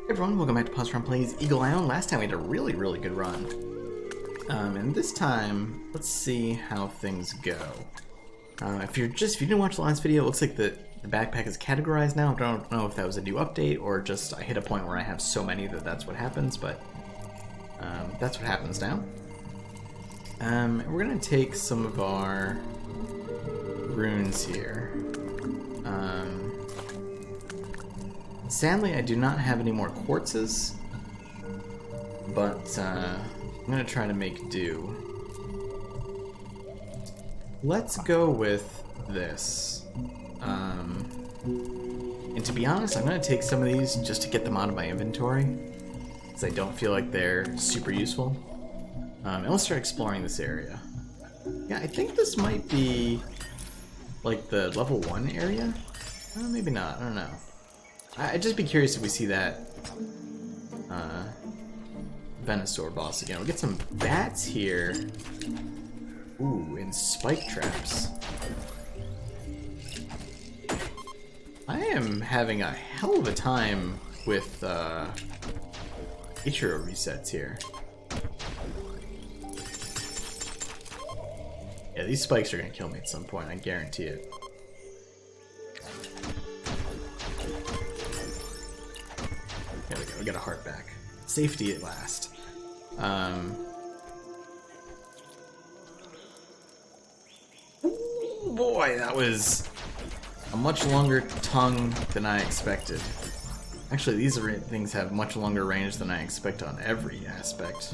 Hey everyone, welcome back to Positron Plays Eagle Island. Last time we had a really good run. And this time, let's see how things go. If you didn't watch the last video, it looks like the backpack is categorized now. I don't know if that was a new update or just I hit a point where I have so many that that's what happens, but that's what happens now. We're gonna take some of our runes here. Sadly, I do not have any more quartzes, but I'm gonna try to make do. Let's go with this. And to be honest, I'm gonna take some of these just to get them out of my inventory, because I don't feel like they're super useful. And let's start exploring this area. Yeah, I think this might be like the level 1 area? Maybe not, I don't know. I'd just be curious if we see that Venusaur boss again. We'll get some bats here. Ooh, and spike traps. I am having a hell of a time with Ichiro resets here. Yeah, these spikes are gonna kill me at some point, I guarantee it. There we go, we got a heart back. Safety at last. Ooh, boy, that was a much longer tongue than I expected. Actually, these things have much longer range than I expect on every aspect.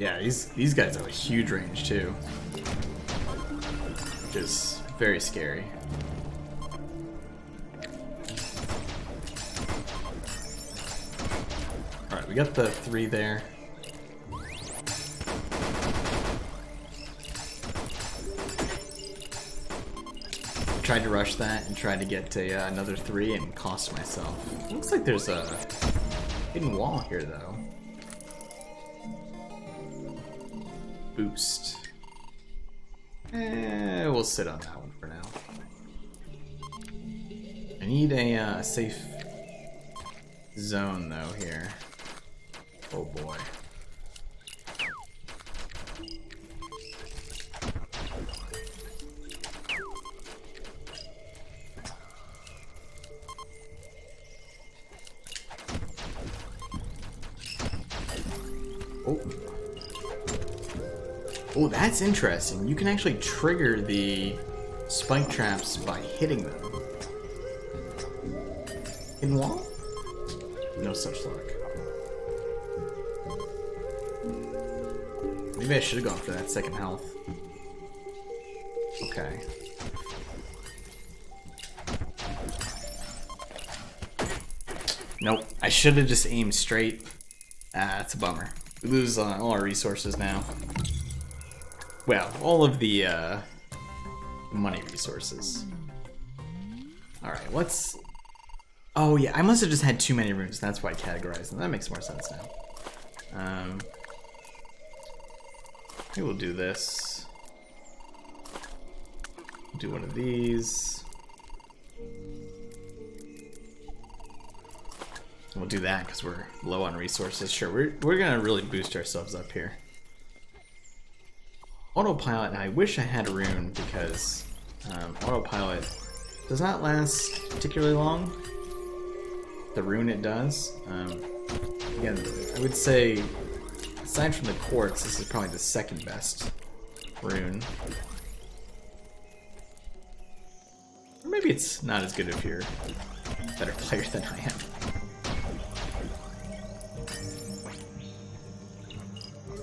Yeah, these guys have a huge range too, which is very scary. Alright, we got the 3 there. Tried to rush that and tried to get another 3 and cost myself. Looks like there's a hidden wall here though. Boost. We'll sit on that one for now. I need a safe zone though here. Oh boy. Oh, that's interesting. You can actually trigger the spike traps by hitting them. Hidden wall? No such luck. Maybe I should have gone for that second health. Okay. Nope. I should have just aimed straight. That's a bummer. We lose all our resources now. Well, all of the money resources. Alright, let's... Oh yeah, I must have just had too many runes. That's why I categorized them. That makes more sense now. Maybe we'll do this. Do one of these. We'll do that because we're low on resources. Sure, we're gonna really boost ourselves up here. Autopilot, I wish I had a rune because autopilot does not last particularly long. The rune it does. Again, I would say, aside from the quartz, this is probably the second best rune. Or maybe it's not as good if you're a better player than I am.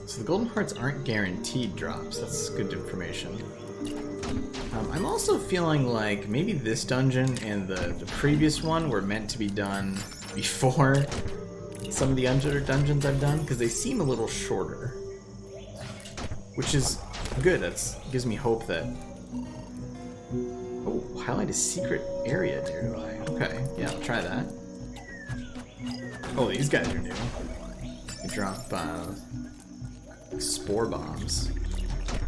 So the golden hearts aren't guaranteed drops. That's good information. I'm also feeling like maybe this dungeon and the previous one were meant to be done before some of the other dungeons I've done, because they seem a little shorter. Which is good. That gives me hope that... Oh, highlight a secret area nearby. Okay, yeah, I'll try that. Oh, these guys are new. They drop spore bombs.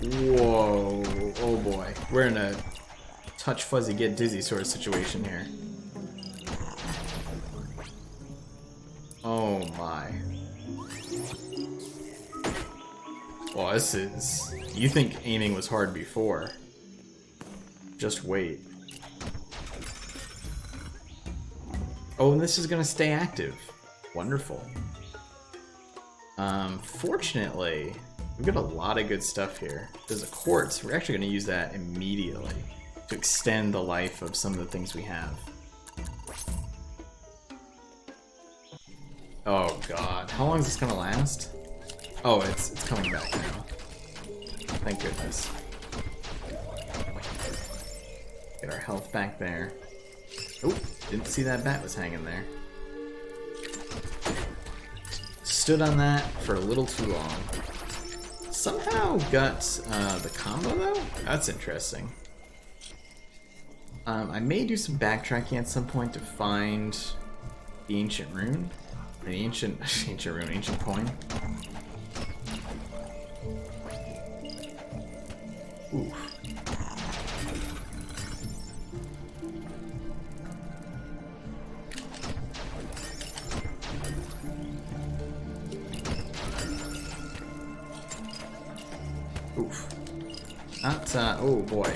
Whoa. Oh boy. We're in a touch fuzzy get dizzy sort of situation here. Oh my. Well, this is... You think aiming was hard before. Just wait. Oh, and this is gonna stay active. Wonderful. Fortunately, we've got a lot of good stuff here. There's a quartz. We're actually gonna use that immediately to extend the life of some of the things we have. Oh god, how long is this gonna last? Oh, it's coming back now. Thank goodness. Get our health back there. Oh, didn't see that bat was hanging there. Stood on that for a little too long. Somehow got the combo though? That's interesting. I may do some backtracking at some point to find the ancient rune. The ancient coin. Oof. Oof. Not, oh boy.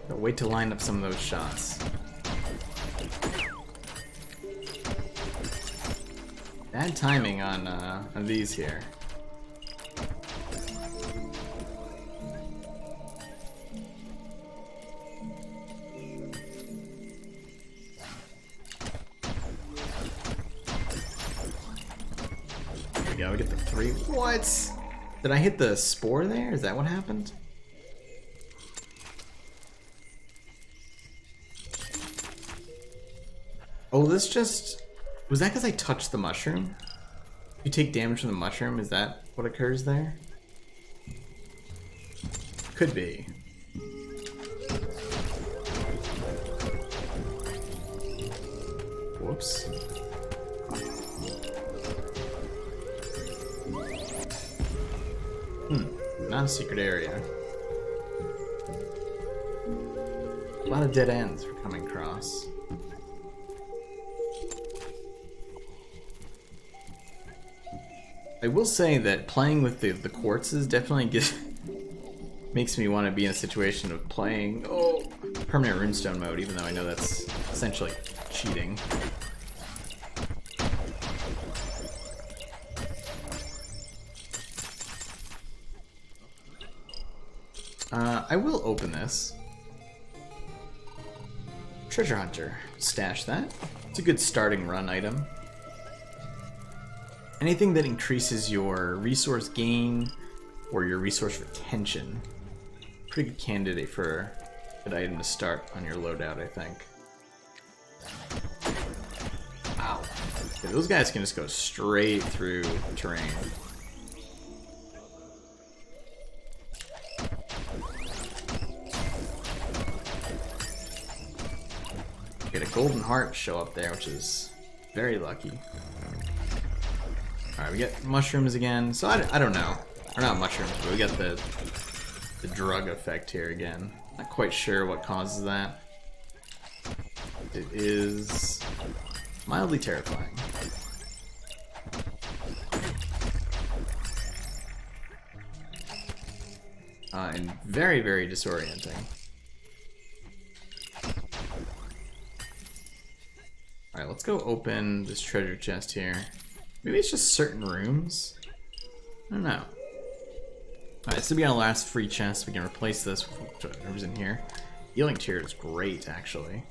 But wait to line up some of those shots. Bad timing on these here. There we go, we get the 3. What? Did I hit the spore there? Is that what happened? Oh, this just... Was that because I touched the mushroom? You take damage from the mushroom, is that what occurs there? Could be. Whoops. Not a secret area. A lot of dead ends we're coming across. I will say that playing with the quartzes definitely makes me want to be in a situation of playing permanent runestone mode, even though I know that's essentially cheating. I will open this. Treasure Hunter. Stash that. It's a good starting run item. Anything that increases your resource gain or your resource retention. Pretty good candidate for a good item to start on your loadout, I think. Wow. Okay, those guys can just go straight through the terrain. Get a golden heart show up there, which is very lucky. Alright, we get mushrooms again. So I don't know. Or not mushrooms, but we got the drug effect here again. Not quite sure what causes that. It is mildly terrifying. And very, very disorienting. Alright, let's go open this treasure chest here. Maybe it's just certain rooms? I don't know. Alright, this will be our last free chest. We can replace this with whatever's in here. Healing tier is great, actually.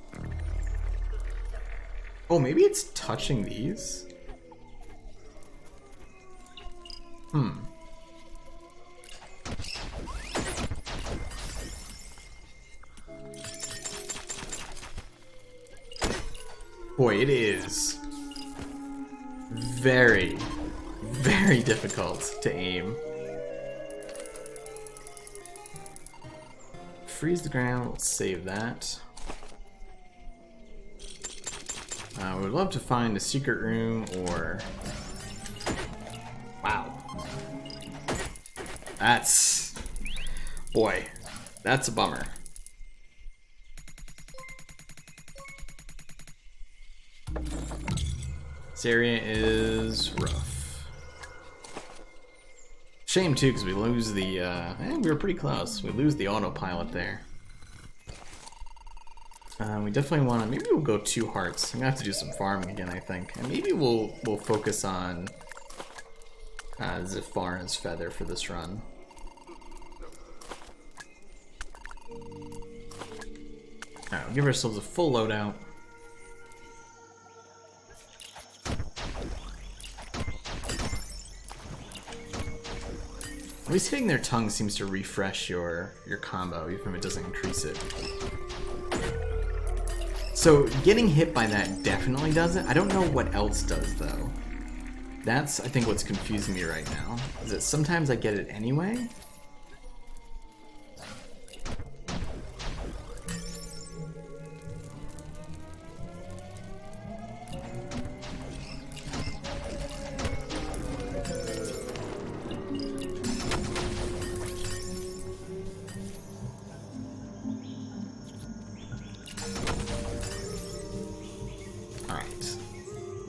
Oh, maybe it's touching these? Boy, it is very, very difficult to aim. Freeze the ground, let's save that. I would love to find a secret room or That's... boy, that's a bummer. This area is rough. Shame too, because we lose the, we were pretty close. We lose the autopilot there. We definitely want to, maybe we'll go 2 hearts. I'm gonna have to do some farming again, I think. And maybe we'll focus on Zepharin's feather for this run. Alright, we'll give ourselves a full loadout. At least hitting their tongue seems to refresh your combo, even if it doesn't increase it. So getting hit by that definitely does it. I don't know what else does though. That's, I think, what's confusing me right now. Is that sometimes I get it anyway?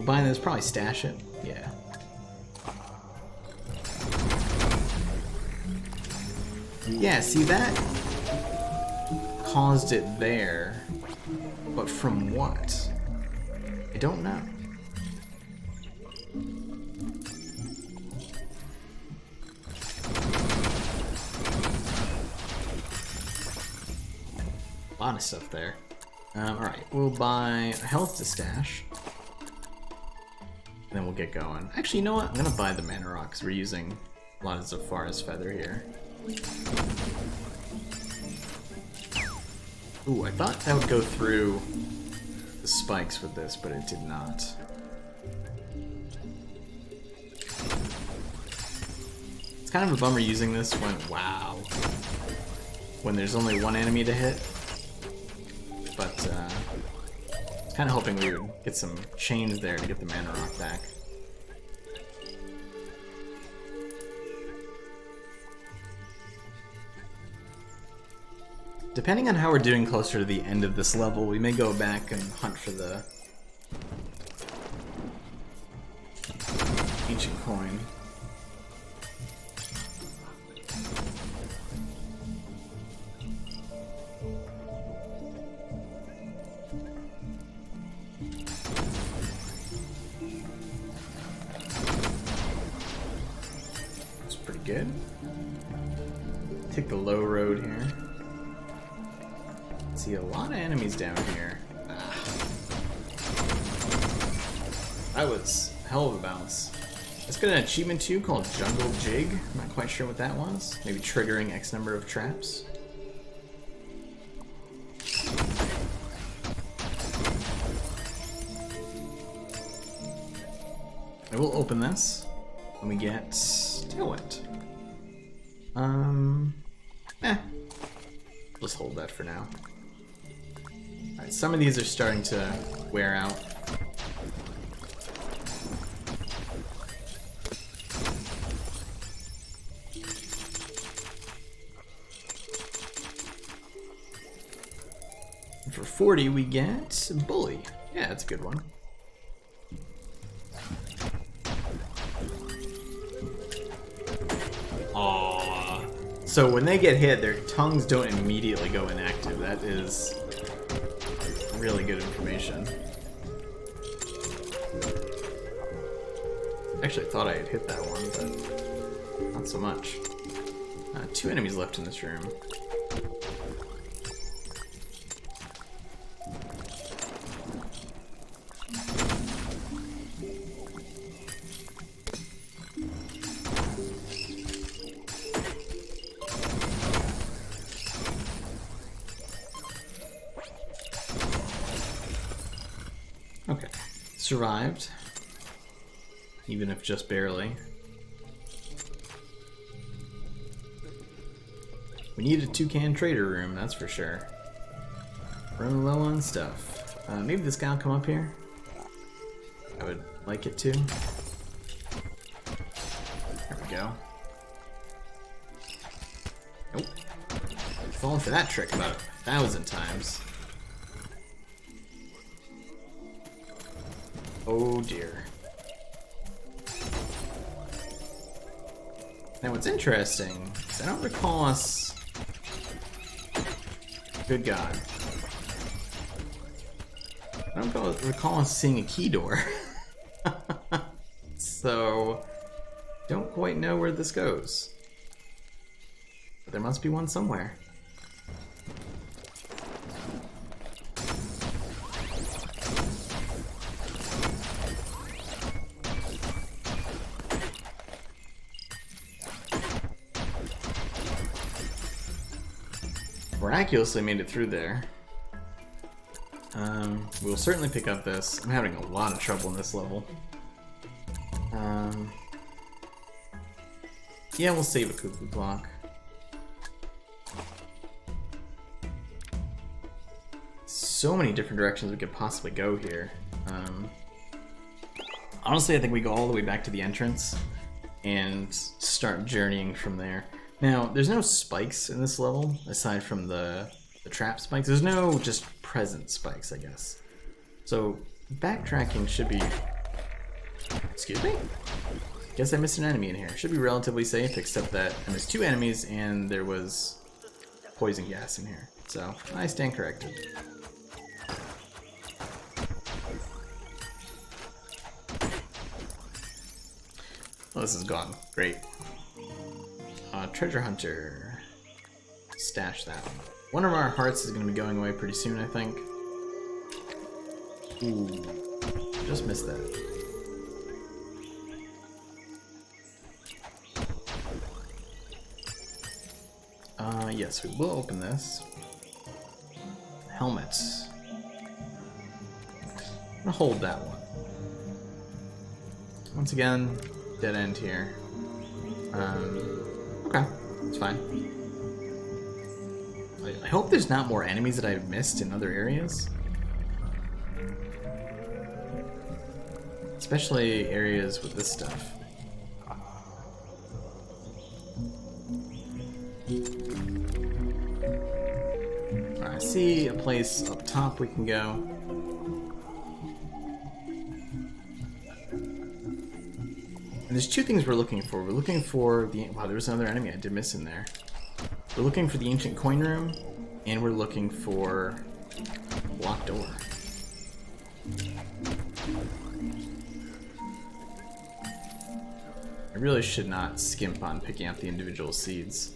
Buying this, probably stash it. Yeah. Yeah, see, that caused it there, but from what? I don't know. A lot of stuff there. Alright, we'll buy a health to stash. Then we'll get going. Actually, you know what? I'm gonna buy the mana rock because we're using a lot of Zepharin's feather here. Ooh, I thought that would go through the spikes with this, but it did not. It's kind of a bummer using this when, wow, when there's only 1 enemy to hit. But, kind of hoping we would get some chains there to get the mana rock back. Depending on how we're doing closer to the end of this level, we may go back and hunt for the ancient coin. Good. Take the low road here. See a lot of enemies down here. That was a hell of a bounce. Let's get an achievement too called Jungle Jig. I'm not quite sure what that was. Maybe triggering X number of traps. I will open this and we get Tailwind. Let's hold that for now. Alright, some of these are starting to wear out. And for 40 we get Bully. Yeah, that's a good one. So when they get hit, their tongues don't immediately go inactive. That is really good information. Actually, I thought I had hit that one, but not so much. 2 enemies left in this room. Okay, survived, even if just barely. We need a toucan trader room, that's for sure. Running low on stuff. Maybe this guy will come up here. I would like it to. There we go. Nope. Fallen for that trick about 1,000 times. Oh dear. Now what's interesting is I don't recall us... Good God. I don't recall us seeing a key door. So, don't quite know where this goes. But there must be one somewhere. Miraculously made it through there. We'll certainly pick up this. I'm having a lot of trouble in this level. Yeah, we'll save a cuckoo clock. So many different directions we could possibly go here. Honestly, I think we go all the way back to the entrance and start journeying from there. Now, there's no spikes in this level, aside from the trap spikes. There's no just present spikes, I guess. So, backtracking should be... Excuse me? Guess I missed an enemy in here. Should be relatively safe, except that I missed 2 enemies and there was poison gas in here. So, I stand corrected. Oh, this is gone. Great. Treasure hunter. Stash that one. One of our hearts is going to be going away pretty soon, I think. Ooh. Just missed that. Yes, we will open this. Helmets. I'm gonna hold that one. Once again, dead end here. Okay, it's fine. I hope there's not more enemies that I've missed in other areas. Especially areas with this stuff. Alright, I see a place up top we can go. And there's 2 things we're looking for. We're looking for the... Wow, there was another enemy I did miss in there. We're looking for the ancient coin room, and we're looking for a locked door. I really should not skimp on picking out the individual seeds.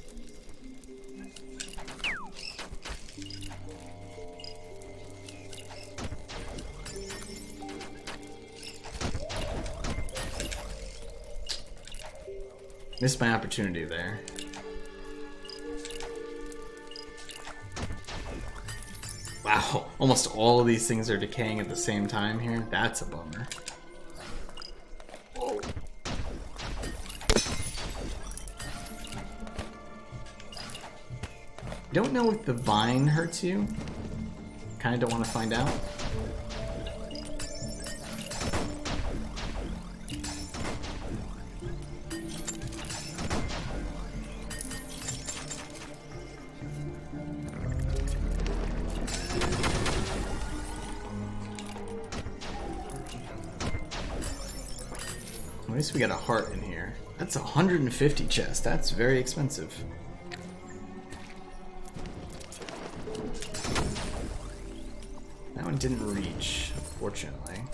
Missed my opportunity there. Wow, almost all of these things are decaying at the same time here. That's a bummer. Whoa. Don't know if the vine hurts you. Kinda don't want to find out. At least we got a heart in here. That's 150 chests. That's very expensive. That one didn't reach, unfortunately.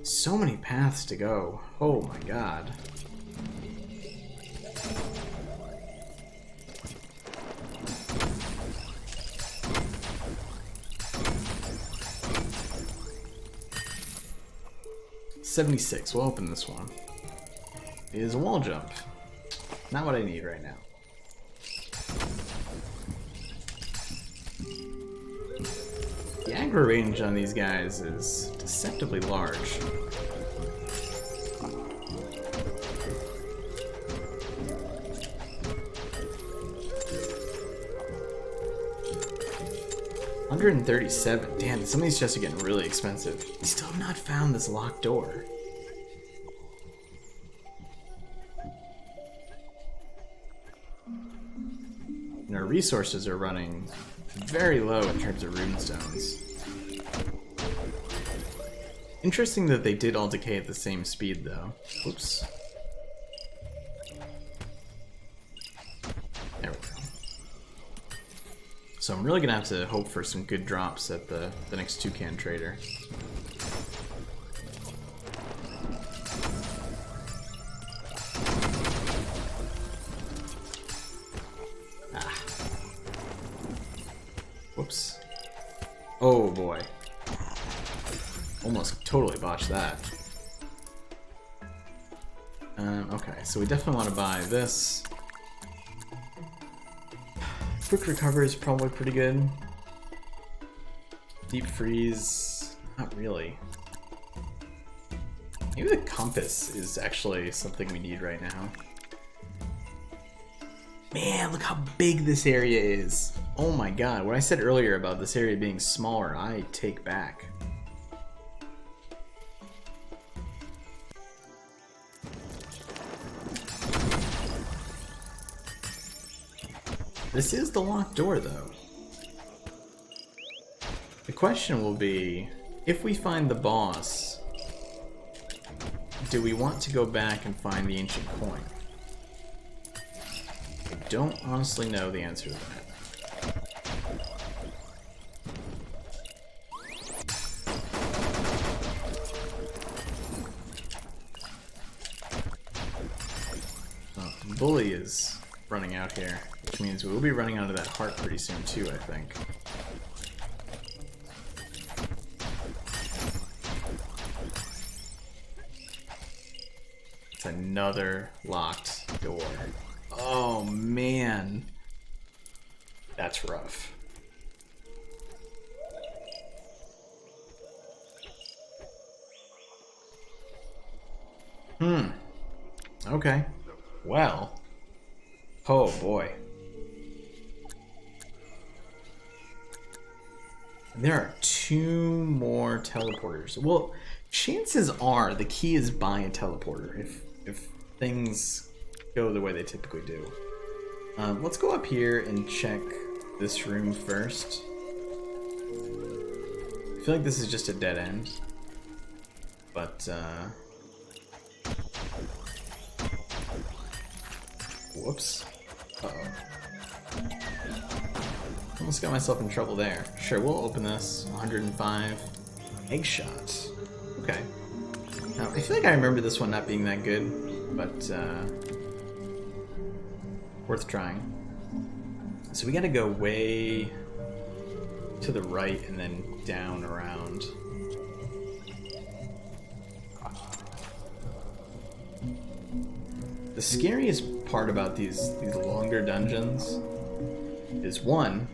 So many paths to go. Oh my god. $76. We'll open this one. It is a wall jump. Not what I need right now. The aggro range on these guys is deceptively large. 137. Damn, some of these chests are getting really expensive. We still have not found this locked door. And our resources are running very low in terms of runestones. Interesting that they did all decay at the same speed, though. Whoops. There we go. So I'm really gonna have to hope for some good drops at the next toucan trader. Ah. Whoops. Oh boy. Almost totally botched that. Okay, so we definitely want to buy this. Quick recover is probably pretty good. Deep freeze, not really. Maybe the compass is actually something we need right now. Man, look how big this area is. Oh my god, what I said earlier about this area being smaller, I take back. This is the locked door, though. The question will be, if we find the boss, do we want to go back and find the ancient coin? I don't honestly know the answer to that. Oh, the bully is running out here, which means we'll be running out of that heart pretty soon too, I think. It's another locked door. Oh man, that's rough. Okay. Well. Oh boy. There are 2 more teleporters. Well, chances are the key is by a teleporter if things go the way they typically do. Let's go up here and check this room first. I feel like this is just a dead end. But, whoops. Uh-oh. Almost got myself in trouble there. Sure, we'll open this. 105. Egg shot. Okay. Now, I feel like I remember this one not being that good, but, worth trying. So we gotta go way to the right and then down around. The scariest part about these longer dungeons is one,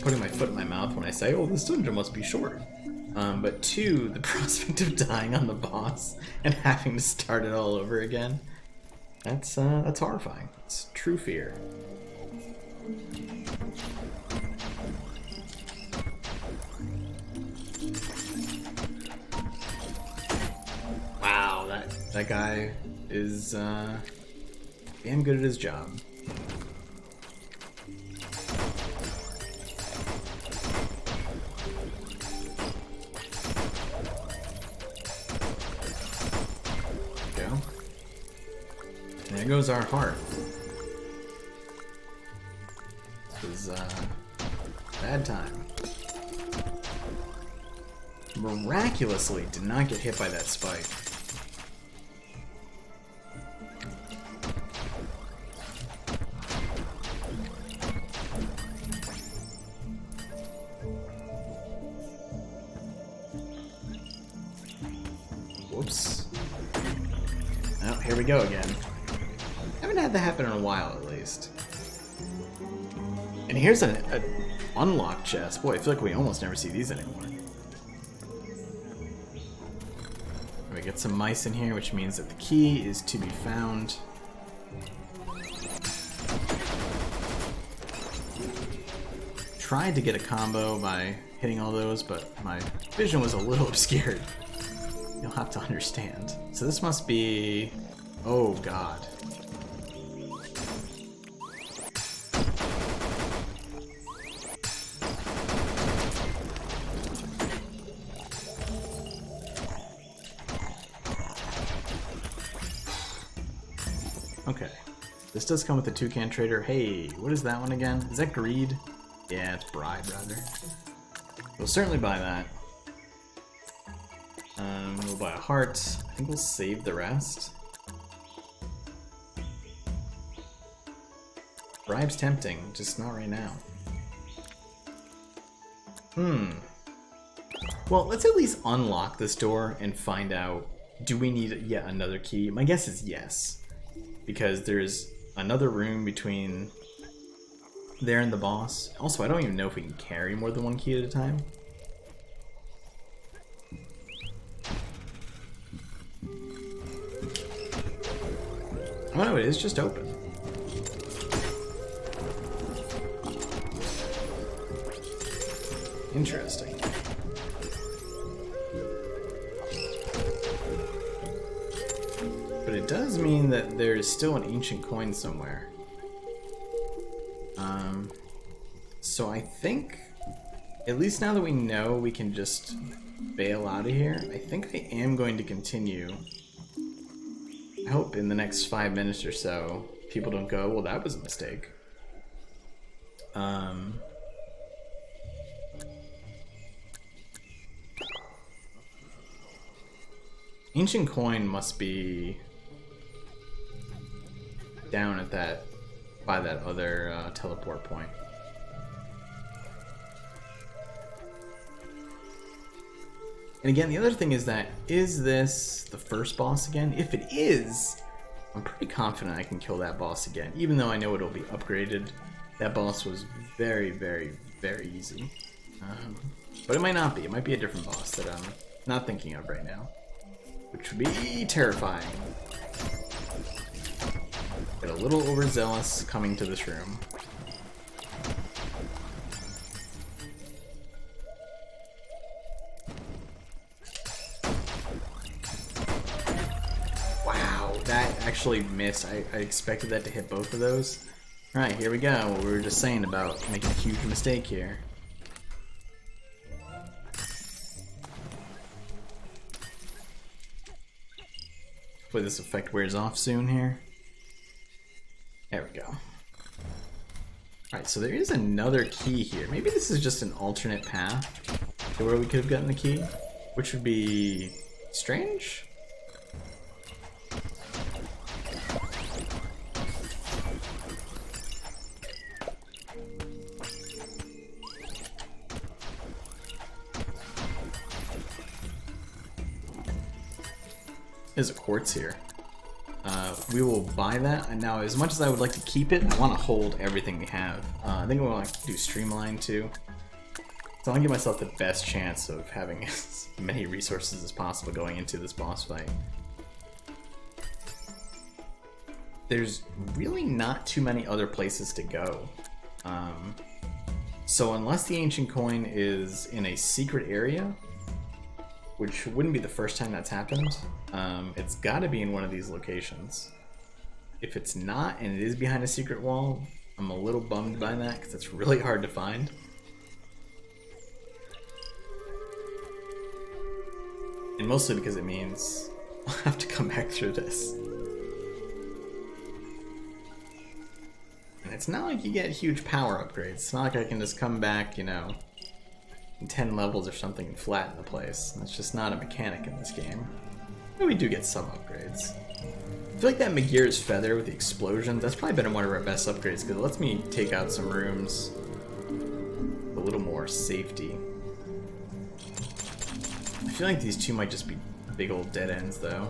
putting my foot in my mouth when I say, oh, this dungeon must be short. But 2, the prospect of dying on the boss and having to start it all over again. That's horrifying. It's true fear. Wow, that guy is damn good at his job. There goes our heart. This is bad time. Miraculously did not get hit by that spike. Whoops. Oh, here we go again. Haven't had that happen in a while, at least. And here's an unlocked chest. Boy, I feel like we almost never see these anymore. We get some mice in here, which means that the key is to be found. tried to get a combo by hitting all those, but my vision was a little obscured. You'll have to understand. So this must be... oh god. Okay. This does come with the toucan trader. Hey, what is that one again? Is that greed? Yeah, it's bribe, rather. We'll certainly buy that. We'll buy a heart. I think we'll save the rest. Bribe's tempting, just not right now. Well, let's at least unlock this door and find out, do we need yet another key? My guess is yes. Because there's another room between there and the boss. Also, I don't even know if we can carry more than one key at a time. Oh no, it is just open. Interesting. But it does mean that there is still an ancient coin somewhere. So I think, at least now that we know we can just bail out of here, I think I am going to continue. I hope in the next 5 minutes or so, people don't go, well, that was a mistake. Ancient coin must be down at that, by that other teleport point. And again, the other thing is that, is this the first boss again? If it is, I'm pretty confident I can kill that boss again, even though I know it'll be upgraded. That boss was very, very, very easy. But it might not be. It might be a different boss that I'm not thinking of right now, which would be terrifying. Get a little overzealous coming to this room. Wow, that actually missed. I expected that to hit both of those. Alright, here we go. What we were just saying about making a huge mistake here. Hopefully this effect wears off soon here. There we go. Alright, so there is another key here. Maybe this is just an alternate path to where we could have gotten the key, which would be strange. There's a quartz here. We will buy that, and now as much as I would like to keep it, I want to hold everything we have. I think we want to do streamline too. So I want to give myself the best chance of having as many resources as possible going into this boss fight. There's really not too many other places to go. So unless the ancient coin is in a secret area, which wouldn't be the first time that's happened, it's got to be in one of these locations. If it's not, and it is behind a secret wall, I'm a little bummed by that, because it's really hard to find. And mostly because it means I'll have to come back through this. And it's not like you get huge power upgrades. It's not like I can just come back, you know, in 10 levels or something and flatten the place. That's just not a mechanic in this game. But we do get some upgrades. I feel like that Magir's feather with the explosions, that's probably been one of our best upgrades because it lets me take out some rooms with a little more safety. I feel like these two might just be big old dead ends though.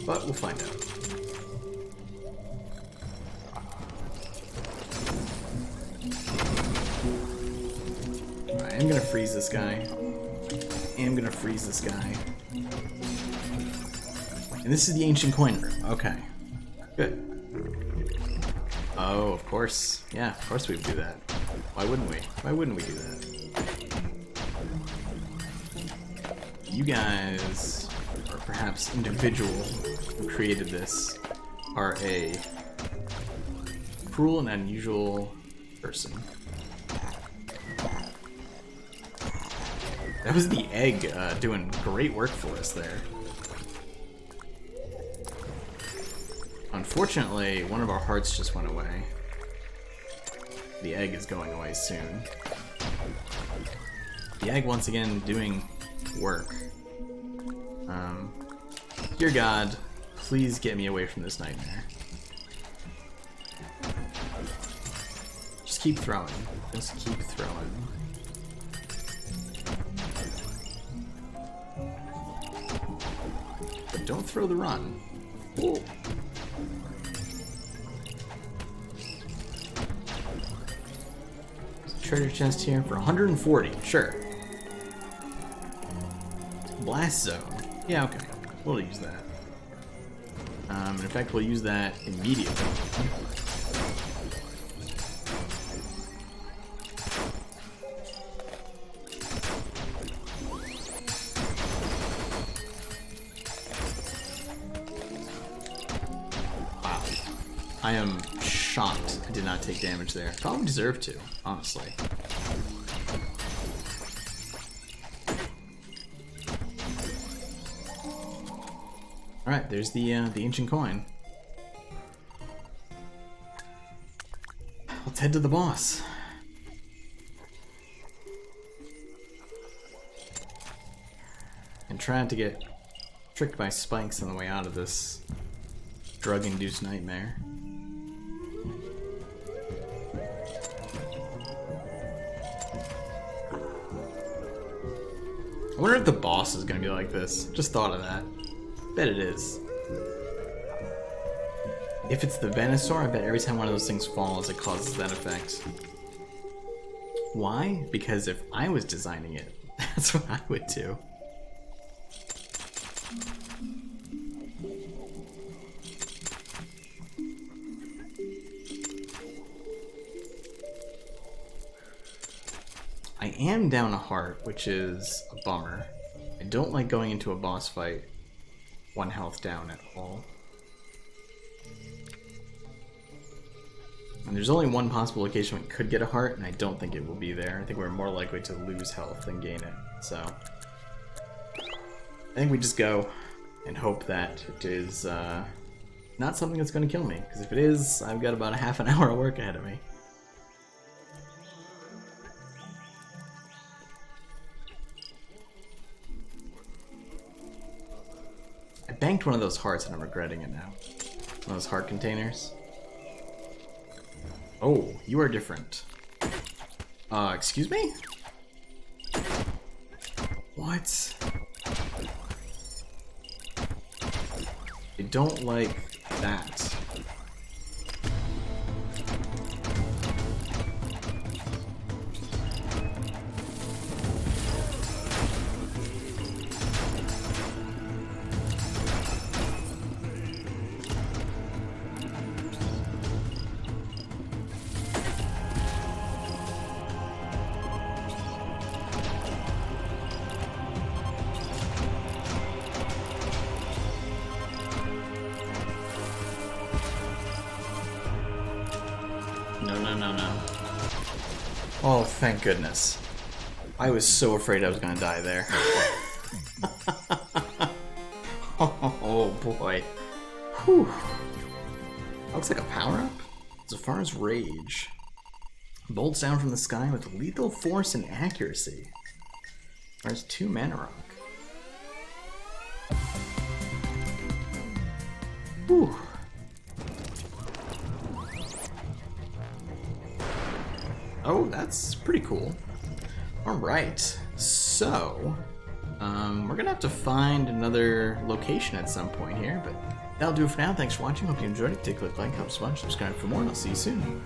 But we'll find out. Alright, I'm gonna freeze this guy. I'm gonna freeze this guy. And this is the ancient coin room. Okay. Good. Oh, of course. Yeah, of course we would do that. Why wouldn't we? Why wouldn't we do that? You guys, or perhaps individual who created this, are a cruel and unusual person. That was the egg doing great work for us there. Unfortunately, one of our hearts just went away. The egg is going away soon. The egg, once again, doing work. Dear God, please get me away from this nightmare. Just keep throwing. Just keep throwing. But don't throw the run. Ooh. Treasure chest here for 140. Sure. Blast zone. Yeah, okay. We'll use that. In fact, we'll use that immediately. Wow. I am shocked I did not take damage there. Probably deserved to, honestly. Alright, there's the ancient coin. Let's head to the boss. And try not to get tricked by spikes on the way out of this drug-induced nightmare. I wonder if the boss is gonna be like this. Just thought of that. Bet it is. If it's the Venusaur, I bet every time one of those things falls, it causes that effect. Why? Because if I was designing it, that's what I would do. I am down a heart, which is a bummer. I don't like going into a boss fight 1 health down at all. And there's only one possible location we could get a heart, and I don't think it will be there. I think we're more likely to lose health than gain it. So I think we just go and hope that it is not something that's going to kill me. Because if it is, I've got about a half an hour of work ahead of me. I banked one of those hearts and I'm regretting it now. One of those heart containers. Oh, you are different. Excuse me? What? I don't like that. No. Oh, thank goodness. I was so afraid I was gonna die there. Oh boy. Whew. That looks like a power-up. Zafar's Rage. Bolts down from the sky with lethal force and accuracy. There's 2 mana rock. Whew. Oh, that's pretty cool. Alright, so we're gonna have to find another location at some point here, but that'll do it for now. Thanks for watching. Hope you enjoyed it. Take a look, like, help, subscribe for more, and I'll see you soon.